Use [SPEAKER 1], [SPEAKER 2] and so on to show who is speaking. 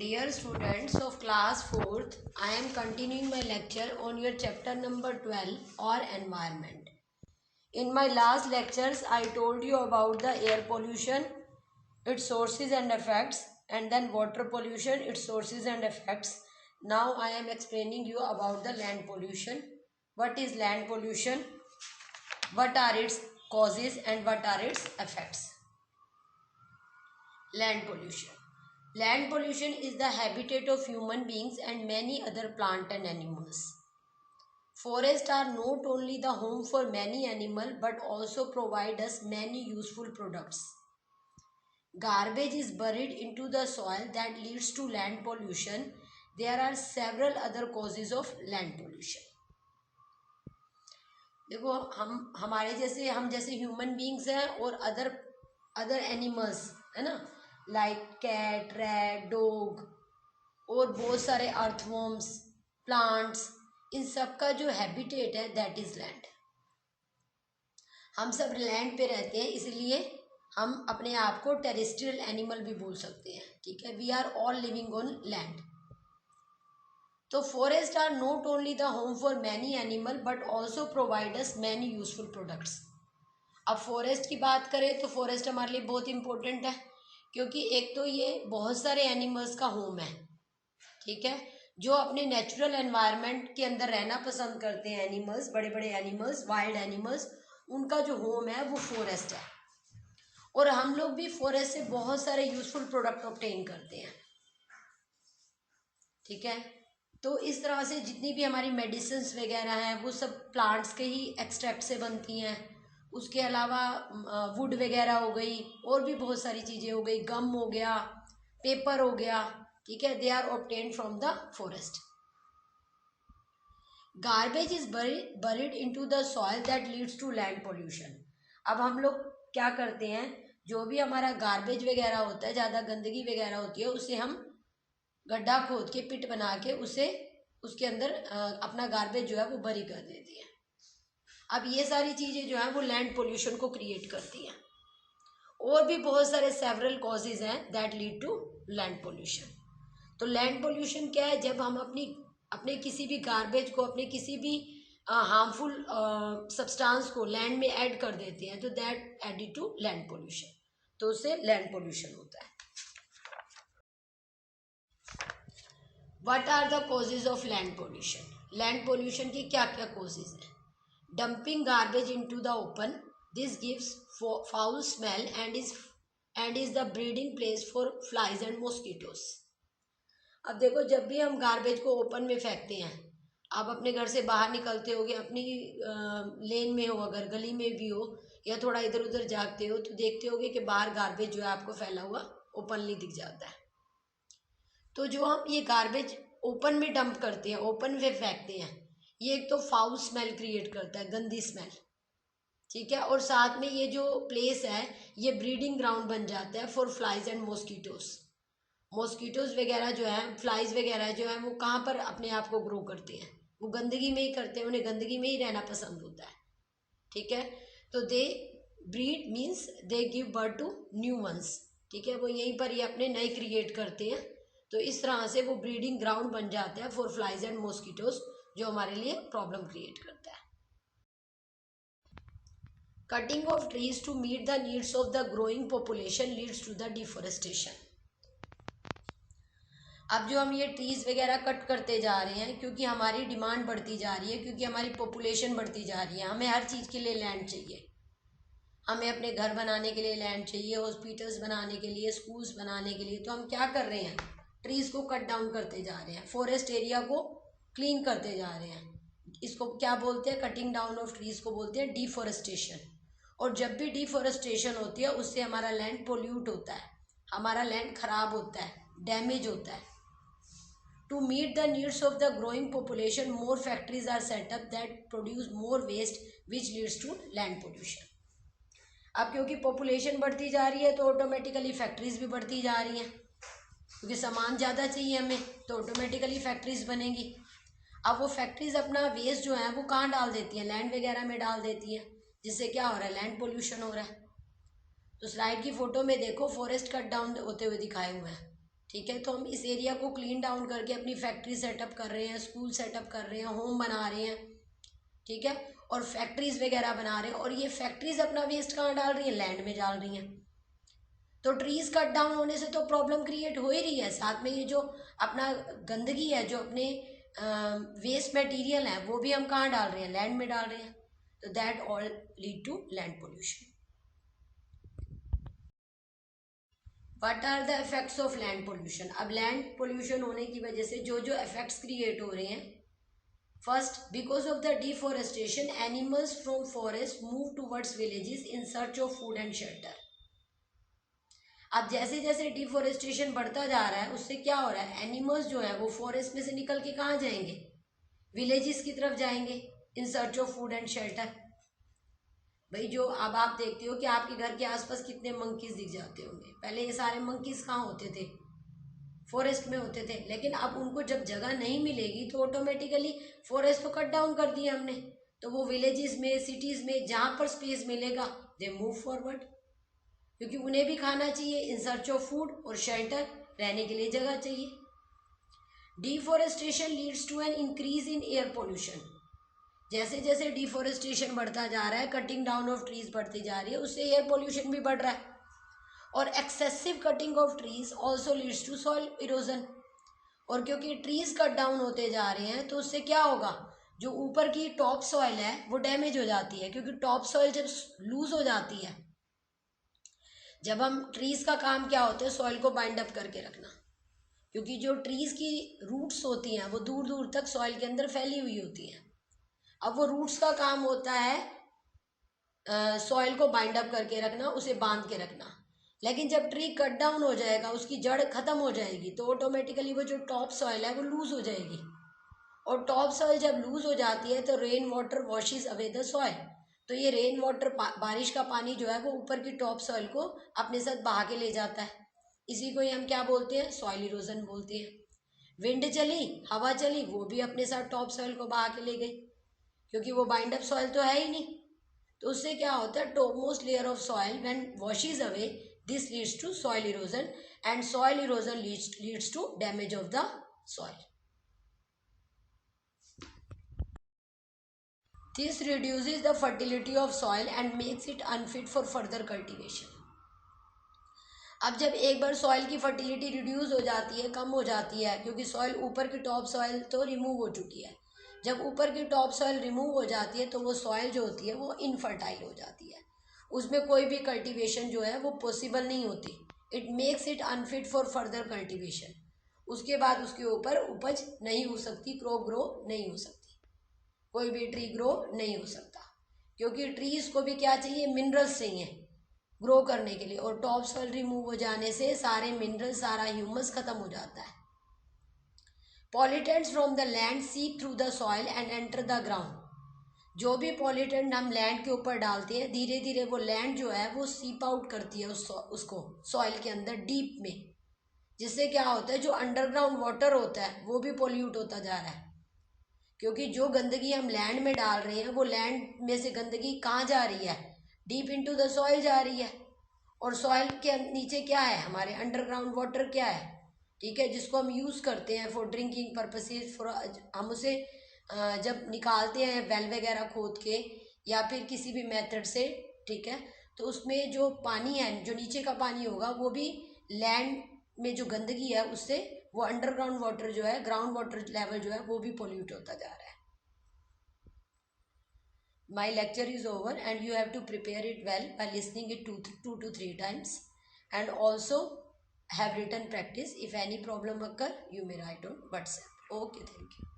[SPEAKER 1] Dear students of class 4th, I am continuing my lecture on your chapter number 12 or environment. In my last lectures, I told you about the air pollution, its sources and effects, and then water pollution, its sources and effects. Now I am explaining you about the land pollution. What is land pollution? What are its causes and what are its effects? Land pollution. Land pollution is the habitat of human beings and many other plant and animals. Forests are not only the home for many animals but also provide us many useful products. Garbage is buried into the soil that leads to land pollution. There are several other causes of land pollution. देखो हम जैसे human beings हैं और other animals है ना, like cat, rat, dog और बहुत सारे अर्थवॉर्म्स, प्लांट्स, इन सब का जो हैबिटेट है दैट इज लैंड. हम सब लैंड पे रहते हैं, इसलिए हम अपने आप को टेरेस्ट्रियल एनिमल भी बोल सकते हैं. ठीक है, we are all living on land. तो forest are not only the home for many animal but also provide us many useful products. अब फॉरेस्ट की बात करें तो फॉरेस्ट हमारे लिए बहुत इंपॉर्टेंट है, क्योंकि एक तो ये बहुत सारे एनिमल्स का होम है. ठीक है, जो अपने नेचुरल एनवायरनमेंट के अंदर रहना पसंद करते हैं एनिमल्स, बड़े बड़े एनिमल्स, वाइल्ड एनिमल्स, उनका जो होम है वो फॉरेस्ट है. और हम लोग भी फॉरेस्ट से बहुत सारे यूजफुल प्रोडक्ट ऑब्टेन करते हैं. ठीक है, तो इस तरह से जितनी भी हमारी मेडिसिन्स वगैरह हैं वो सब प्लांट्स के ही एक्सट्रैक्ट से बनती हैं. उसके अलावा वुड वगैरह हो गई, और भी बहुत सारी चीज़ें हो गई, गम हो गया, पेपर हो गया. ठीक है, they are obtained from the forest. Garbage is buried into the soil that leads to land pollution. अब हम लोग क्या करते हैं, जो भी हमारा गार्बेज वगैरह होता है, ज़्यादा गंदगी वगैरह होती है, उसे हम गड्ढा खोद के पिट बना के उसे उसके अंदर अपना गार्बेज जो है वो बरी कर देती है. अब ये सारी चीज़ें जो हैं वो लैंड पोल्यूशन को क्रिएट करती हैं. और भी बहुत सारे सेवरल कॉजेज हैं that lead to land pollution. तो लैंड पोल्यूशन क्या है, जब हम अपने किसी भी गार्बेज को, अपने किसी भी हार्मफुल सब्सटेंस को लैंड में ऐड कर देते हैं, तो that added to land pollution. तो उससे लैंड पोल्यूशन होता है. What are the causes of land pollution? Land pollution की क्या क्या कॉजेज हैं? Dumping garbage into the open, this gives foul smell and is the breeding place for flies and mosquitoes. अब देखो, जब भी हम गार्बेज को ओपन में फेंकते हैं, आप अपने घर से बाहर निकलते होगे, अपनी लेन में हो, अगर गली में भी हो, या थोड़ा इधर उधर जागते हो, तो देखते होगे कि बाहर गार्बेज जो है आपको फैला हुआ ओपनली दिख जाता है. तो जो हम ये गार्बेज ओपन में डंप करते हैं, ओपन में फेंकते हैं, ये एक तो फाउल स्मेल क्रिएट करता है, गंदी स्मेल. ठीक है, और साथ में ये जो प्लेस है ये ब्रीडिंग ग्राउंड बन जाता है for flies and mosquitoes. Mosquitoes वगैरह जो है, फ्लाइज वगैरह जो है, वो कहाँ पर अपने आप को ग्रो करते हैं? वो गंदगी में ही करते हैं, उन्हें गंदगी में ही रहना पसंद होता है. ठीक है, तो they breed means they give birth to new ones. ठीक है, वो यहीं पर ये अपने नए क्रिएट करते हैं. तो इस तरह से वो ब्रीडिंग ग्राउंड बन जाता है फॉर फ्लाइज एंड मॉस्किटोज, जो हमारे लिए प्रॉब्लम क्रिएट करता है. Cutting of trees to meet the needs of the growing population leads to the deforestation. अब जो हम ये ट्रीज वगैरह कट करते जा रहे हैं, क्योंकि हमारी डिमांड बढ़ती जा रही है, क्योंकि हमारी पॉपुलेशन बढ़ती जा रही है, हमें हर चीज़ के लिए लैंड चाहिए. हमें अपने घर बनाने के लिए लैंड चाहिए, हॉस्पिटल्स बनाने के लिए, स्कूल्स बनाने के लिए. तो हम क्या कर रहे हैं, ट्रीज़ को कट डाउन करते जा रहे हैं, फॉरेस्ट एरिया को क्लीन करते जा रहे हैं. इसको क्या बोलते हैं? कटिंग डाउन ऑफ ट्रीज़ को बोलते हैं डिफॉरेस्टेशन. और जब भी डिफॉरेस्टेशन होती है उससे हमारा लैंड पोल्यूट होता है, हमारा लैंड खराब होता है, डैमेज होता है. To meet the needs of the growing population, more factories are set up that produce more waste, which leads to land pollution. अब क्योंकि पॉपुलेशन बढ़ती जा रही है तो ऑटोमेटिकली फैक्ट्रीज भी बढ़ती जा रही हैं, क्योंकि सामान ज़्यादा चाहिए हमें, तो ऑटोमेटिकली फैक्ट्रीज बनेंगी. अब वो फैक्ट्रीज अपना वेस्ट जो है वो कहाँ डाल देती हैं? लैंड वगैरह में डाल देती हैं, जिससे क्या हो रहा है? लैंड पोल्यूशन हो रहा है. तो स्लाइड की फ़ोटो में देखो, फॉरेस्ट कट डाउन होते हुए दिखाए हुए हैं. ठीक है। तो हम इस एरिया को क्लीन डाउन करके अपनी फैक्ट्री सेटअप कर रहे हैं, स्कूल सेटअप कर रहे हैं, होम बना रहे हैं, ठीक है, और फैक्ट्रीज वगैरह बना रहे हैं। और ये फैक्ट्रीज अपना वेस्ट कहाँ डाल रही है? लैंड में डाल रही हैं। तो ट्रीज कट डाउन होने से तो प्रॉब्लम क्रिएट हो ही रही है, साथ में ये जो अपना गंदगी है, जो अपने वेस्ट मटेरियल है, वो भी हम कहाँ डाल रहे हैं? लैंड में डाल रहे हैं। तो that all lead to land pollution. What are the effects of land pollution? अब लैंड पोल्यूशन होने की वजह से जो जो इफेक्ट्स क्रिएट हो रहे हैं, first, because of the deforestation animals from forest move towards villages in search of food and shelter. अब जैसे जैसे डिफॉरेस्टेशन बढ़ता जा रहा है, उससे क्या हो रहा है? एनिमल्स जो है वो फॉरेस्ट में से निकल के कहाँ जाएंगे? विलेजेस की तरफ जाएंगे इन search of food and shelter. भाई जो अब आप देखते हो कि आपके घर के आसपास कितने मंकीज दिख जाते होंगे। पहले ये सारे मंकीज कहाँ होते थे? फॉरेस्ट में होते थे। लेकिन अब उनको जब जगह नहीं मिलेगी तो ऑटोमेटिकली फॉरेस्ट तो कट डाउन कर दिया हमने, तो वो विलेजेस में, सिटीज में जहाँ पर स्पेस मिलेगा दे मूव फॉरवर्ड, क्योंकि उन्हें भी खाना चाहिए, इन सर्च ऑफ फूड और शेल्टर, रहने के लिए जगह चाहिए। Deforestation leads to an increase in air pollution. जैसे जैसे डिफॉरेस्टेशन बढ़ता जा रहा है, कटिंग डाउन ऑफ ट्रीज बढ़ती जा रही है, उससे एयर पोल्यूशन भी बढ़ रहा है। और excessive cutting of trees also leads to soil erosion. और क्योंकि ट्रीज कट डाउन होते जा रहे हैं, तो उससे क्या होगा? जो ऊपर की टॉप सॉइल है वो डैमेज हो जाती है, क्योंकि टॉप सॉइल जब लूज हो जाती है, जब हम ट्रीज का काम क्या होता है? सॉइल को बाइंड अप करके रखना, क्योंकि जो ट्रीज की रूट्स होती हैं वो दूर दूर तक सॉइल के अंदर फैली हुई होती हैं। अब वो रूट्स का काम होता है सॉइल को बाइंड अप करके रखना, उसे बांध के रखना। लेकिन जब ट्री कट डाउन हो जाएगा, उसकी जड़ खत्म हो जाएगी, तो ऑटोमेटिकली वो जो टॉप सॉइल है वो लूज हो जाएगी। और टॉप सॉइल जब लूज हो जाती है तो rain water washes away the soil. तो ये रेन वाटर, बारिश का पानी जो है वो ऊपर की टॉप सॉइल को अपने साथ बहा के ले जाता है। इसी को ही हम क्या बोलते हैं? सॉइल इरोजन बोलते हैं। विंड चली, हवा चली, वो भी अपने साथ टॉप सॉइल को बहा के ले गई, क्योंकि वो बाइंड अप सॉइल तो है ही नहीं। तो उससे क्या होता है? Topmost layer of soil when washes away, this leads to soil erosion, and soil erosion leads to damage of the soil. This reduces the fertility of soil and makes it unfit for further cultivation. अब जब एक बार soil की fertility reduce हो जाती है, कम हो जाती है, क्योंकि सॉइल ऊपर की टॉप सॉइल तो रिमूव हो चुकी है। जब ऊपर की टॉप सॉइल रिमूव हो जाती है तो वो सॉइल जो होती है वो इनफर्टाइल हो जाती है, उसमें कोई भी कल्टीवेशन जो है वो पॉसिबल नहीं होती। It makes it unfit for further cultivation. उसके बाद उसके ऊपर उपज नहीं हो सकती, क्रॉप ग्रो नहीं हो सकती, कोई भी ट्री ग्रो नहीं हो सकता, क्योंकि ट्रीज को भी क्या चाहिए? मिनरल्स चाहिए ग्रो करने के लिए। और टॉप सॉइल रिमूव हो जाने से सारे मिनरल, सारा ह्यूमस खत्म हो जाता है। पॉल्यूटेंट्स फ्रॉम द लैंड सीप through the soil and enter the ground. जो भी पॉल्यूटेंट हम लैंड के ऊपर डालते हैं, धीरे धीरे वो लैंड जो है वो सीप आउट करती है उसको सॉइल के अंदर डीप में, जिससे क्या होता है? जो अंडरग्राउंड वाटर होता है वो भी पॉल्यूट होता जा रहा है, क्योंकि जो गंदगी हम लैंड में डाल रहे हैं वो लैंड में से गंदगी कहाँ जा रही है? डीप इनटू द सॉइल जा रही है। और सॉइल के नीचे क्या है? हमारे अंडरग्राउंड वाटर क्या है? ठीक है, जिसको हम यूज़ करते हैं फॉर ड्रिंकिंग पर्पसेज, फॉर हम उसे जब निकालते हैं वेल वगैरह खोद के या फिर किसी भी मेथड से, ठीक है, तो उसमें जो पानी है, जो नीचे का पानी होगा, वो भी लैंड में जो गंदगी है उससे वो अंडरग्राउंड वाटर जो है, ग्राउंड वाटर लेवल जो है वो भी पोल्यूट होता जा रहा है। My lecture is over and you have to prepare it well by listening it 2 to 3 times, and also have written practice. If any problem occur, you may write on WhatsApp. Okay, thank you.